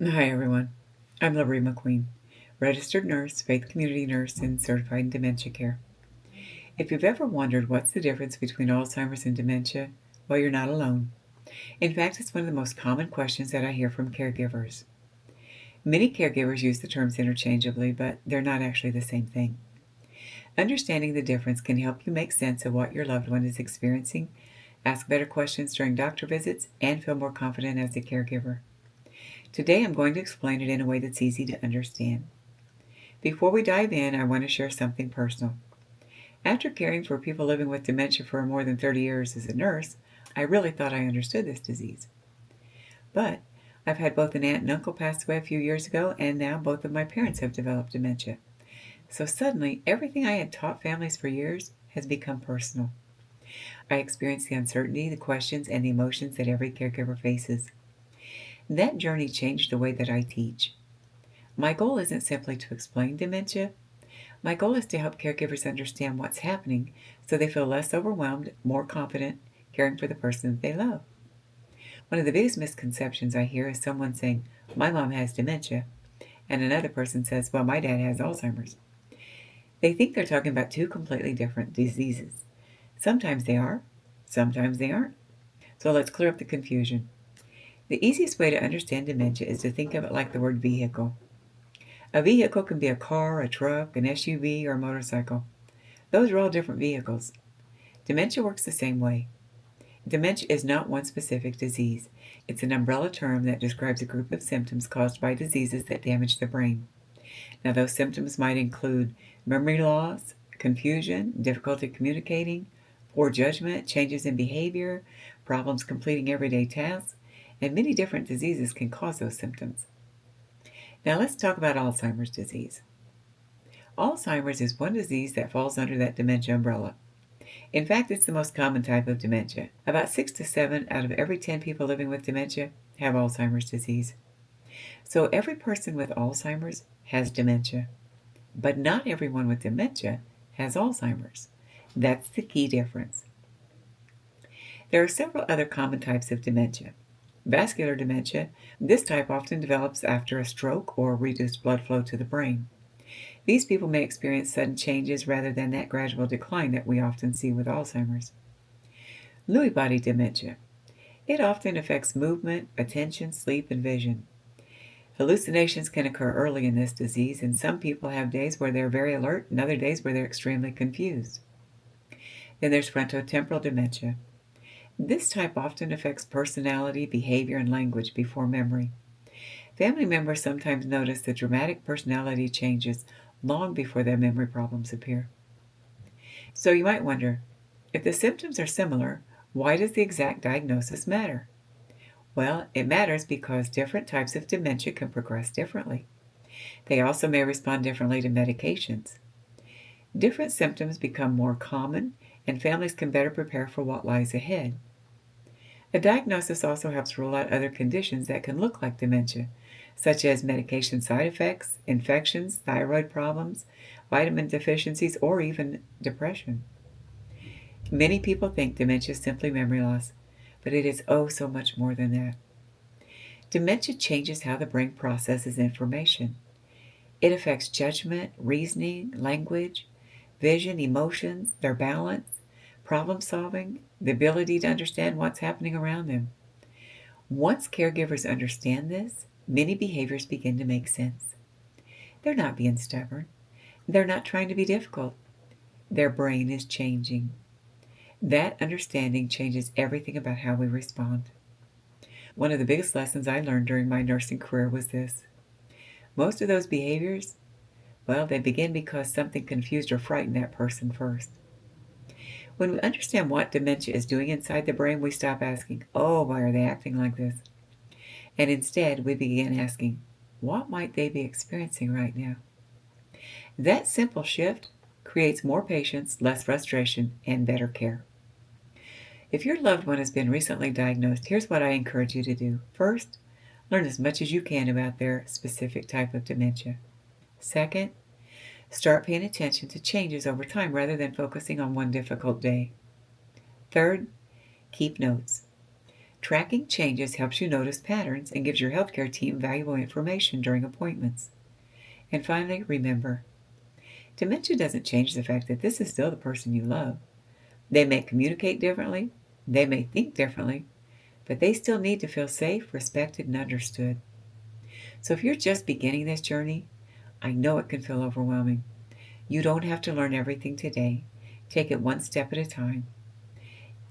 Hi, everyone. I'm 𝘿𝙀𝙈, registered nurse, faith community nurse, and certified in dementia care. If you've ever wondered what's the difference between Alzheimer's and dementia, well, you're not alone. In fact, it's one of the most common questions that I hear from caregivers. Many caregivers use the terms interchangeably, but they're not actually the same thing. Understanding the difference can help you make sense of what your loved one is experiencing, ask better questions during doctor visits, and feel more confident as a caregiver. Today, I'm going to explain it in a way that's easy to understand. Before we dive in, I want to share something personal. After caring for people living with dementia for more than 30 years as a nurse, I really thought I understood this disease. But I've had both an aunt and uncle pass away a few years ago, and now both of my parents have developed dementia. So suddenly, everything I had taught families for years has become personal. I experience the uncertainty, the questions, and the emotions that every caregiver faces. That journey changed the way that I teach. My goal isn't simply to explain dementia. My goal is to help caregivers understand what's happening so they feel less overwhelmed, more confident caring for the person that they love. One of the biggest misconceptions I hear is someone saying, "My mom has dementia," and another person says, "Well, my dad has Alzheimer's." They think they're talking about two completely different diseases. Sometimes they are, sometimes they aren't. So let's clear up the confusion. The easiest way to understand dementia is to think of it like the word vehicle. A vehicle can be a car, a truck, an SUV, or a motorcycle. Those are all different vehicles. Dementia works the same way. Dementia is not one specific disease. It's an umbrella term that describes a group of symptoms caused by diseases that damage the brain. Now, those symptoms might include memory loss, confusion, difficulty communicating, poor judgment, changes in behavior, problems completing everyday tasks, and many different diseases can cause those symptoms. Now, let's talk about Alzheimer's disease. Alzheimer's is one disease that falls under that dementia umbrella. In fact, it's the most common type of dementia. About 6 to 7 out of every 10 people living with dementia have Alzheimer's disease. So every person with Alzheimer's has dementia. But not everyone with dementia has Alzheimer's. That's the key difference. There are several other common types of dementia. Vascular dementia, this type often develops after a stroke or reduced blood flow to the brain. These people may experience sudden changes rather than that gradual decline that we often see with Alzheimer's. Lewy body dementia. It often affects movement, attention, sleep, and vision. Hallucinations can occur early in this disease, and some people have days where they're very alert and other days where they're extremely confused. Then there's frontotemporal dementia. This type often affects personality, behavior, and language before memory. Family members sometimes notice the dramatic personality changes long before their memory problems appear. So you might wonder, if the symptoms are similar, why does the exact diagnosis matter? Well, it matters because different types of dementia can progress differently. They also may respond differently to medications. Different symptoms become more common, and families can better prepare for what lies ahead. A diagnosis also helps rule out other conditions that can look like dementia, such as medication side effects, infections, thyroid problems, vitamin deficiencies, or even depression. Many people think dementia is simply memory loss, but it is oh so much more than that. Dementia changes how the brain processes information. It affects judgment, reasoning, language, vision, emotions, their balance, problem solving, the ability to understand what's happening around them. Once caregivers understand this, many behaviors begin to make sense. They're not being stubborn. They're not trying to be difficult. Their brain is changing. That understanding changes everything about how we respond. One of the biggest lessons I learned during my nursing career was this. Most of those behaviors, well, they begin because something confused or frightened that person first. When we understand what dementia is doing inside the brain, we stop asking, "Oh, why are they acting like this?" And instead, we begin asking, "What might they be experiencing right now?" That simple shift creates more patience, less frustration, and better care. If your loved one has been recently diagnosed, here's what I encourage you to do. First, learn as much as you can about their specific type of dementia. Second, start paying attention to changes over time rather than focusing on one difficult day. Third, keep notes. Tracking changes helps you notice patterns and gives your healthcare team valuable information during appointments. And finally, remember, dementia doesn't change the fact that this is still the person you love. They may communicate differently, they may think differently, but they still need to feel safe, respected, and understood. So if you're just beginning this journey, I know it can feel overwhelming. You don't have to learn everything today. Take it one step at a time.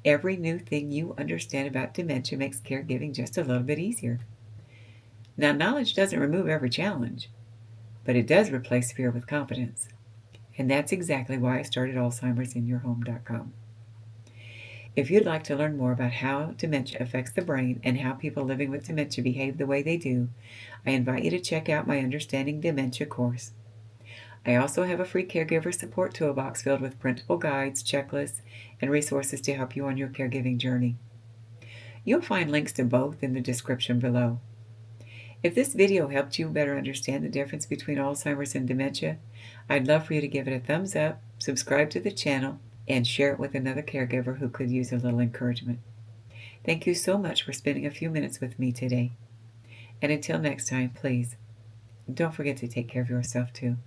Every new thing you understand about dementia makes caregiving just a little bit easier. Now, knowledge doesn't remove every challenge, but it does replace fear with confidence. And that's exactly why I started 𝙂𝙬𝙀𝑖𝑛YourHome.com. If you'd like to learn more about how dementia affects the brain and how people living with dementia behave the way they do, I invite you to check out my Understanding Dementia course. I also have a free caregiver support toolbox filled with printable guides, checklists, and resources to help you on your caregiving journey. You'll find links to both in the description below. If this video helped you better understand the difference between Alzheimer's and dementia, I'd love for you to give it a thumbs up, subscribe to the channel, and share it with another caregiver who could use a little encouragement. Thank you so much for spending a few minutes with me today. And until next time, please, don't forget to take care of yourself too.